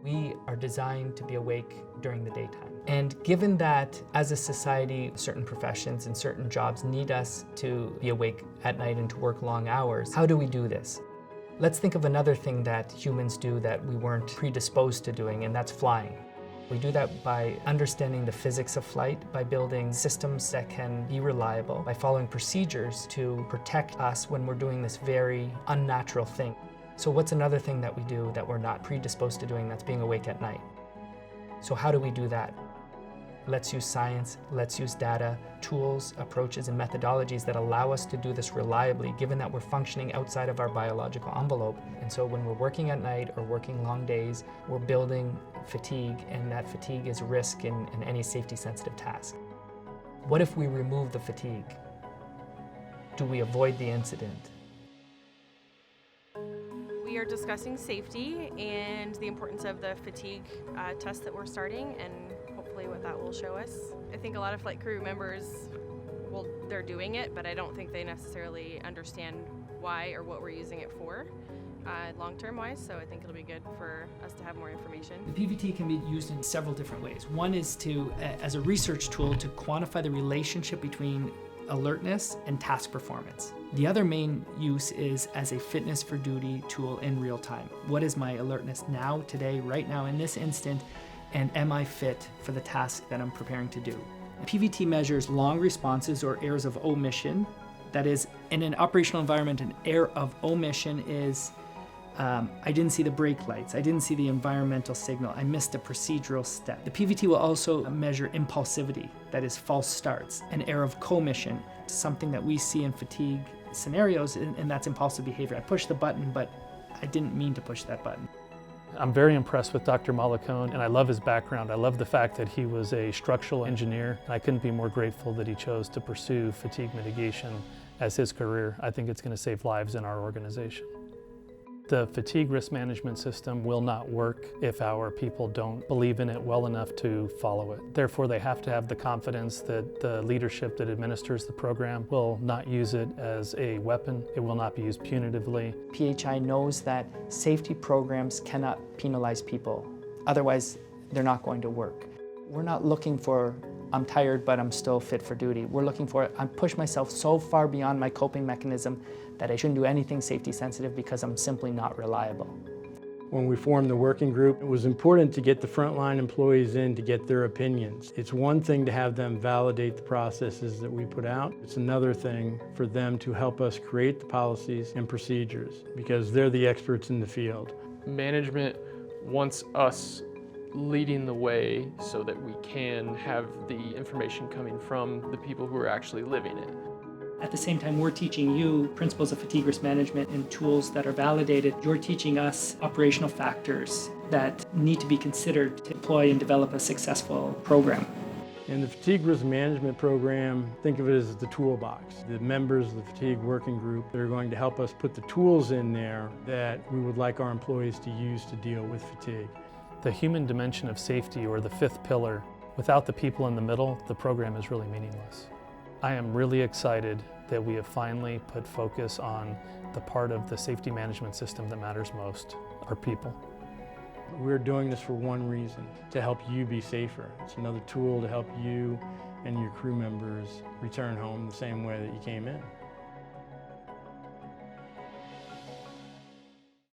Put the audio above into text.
We are designed to be awake during the daytime. And given that, as a society, certain professions and certain jobs need us to be awake at night and to work long hours, how do we do this? Let's think of another thing that humans do that we weren't predisposed to doing, and that's flying. We do that by understanding the physics of flight, by building systems that can be reliable, by following procedures to protect us when we're doing this very unnatural thing. So what's another thing that we do that we're not predisposed to doing, that's being awake at night? So how do we do that? Let's use science, let's use data, tools, approaches, and methodologies that allow us to do this reliably, given that we're functioning outside of our biological envelope. And so when we're working at night or working long days, we're building fatigue, and that fatigue is risk in any safety-sensitive task. What if we remove the fatigue? Do we avoid the incident? We are discussing safety and the importance of the fatigue test that we're starting, and hopefully what that will show us. I think a lot of flight crew members, well, they're doing it, but I don't think they necessarily understand why or what we're using it for long-term wise, so I think it'll be good for us to have more information. The PVT can be used in several different ways. One is as a research tool to quantify the relationship between alertness and task performance. The other main use is as a fitness for duty tool in real time. What is my alertness now, today, right now, in this instant, and am I fit for the task that I'm preparing to do? PVT measures long responses or errors of omission. That is, in an operational environment, an error of omission is I didn't see the brake lights, I didn't see the environmental signal, I missed a procedural step. The PVT will also measure impulsivity, that is false starts, an error of commission, something that we see in fatigue scenarios, and that's impulsive behavior. I pushed the button, but I didn't mean to push that button. I'm very impressed with Dr. Malacone, and I love his background. I love the fact that he was a structural engineer. I couldn't be more grateful that he chose to pursue fatigue mitigation as his career. I think it's going to save lives in our organization. The fatigue risk management system will not work if our people don't believe in it well enough to follow it. Therefore, they have to have the confidence that the leadership that administers the program will not use it as a weapon. It will not be used punitively. PHI knows that safety programs cannot penalize people. Otherwise, they're not going to work. We're not looking for, I'm tired, but I'm still fit for duty. We're looking for, I push myself so far beyond my coping mechanism that I shouldn't do anything safety sensitive because I'm simply not reliable. When we formed the working group, it was important to get the frontline employees in to get their opinions. It's one thing to have them validate the processes that we put out. It's another thing for them to help us create the policies and procedures because they're the experts in the field. Management wants us leading the way so that we can have the information coming from the people who are actually living it. At the same time, we're teaching you principles of fatigue risk management and tools that are validated. You're teaching us operational factors that need to be considered to deploy and develop a successful program. In the fatigue risk management program, think of it as the toolbox. The members of the fatigue working group, they're going to help us put the tools in there that we would like our employees to use to deal with fatigue. The human dimension of safety, or the fifth pillar, without the people in the middle, the program is really meaningless. I am really excited that we have finally put focus on the part of the safety management system that matters most, our people. We're doing this for one reason, to help you be safer. It's another tool to help you and your crew members return home the same way that you came in.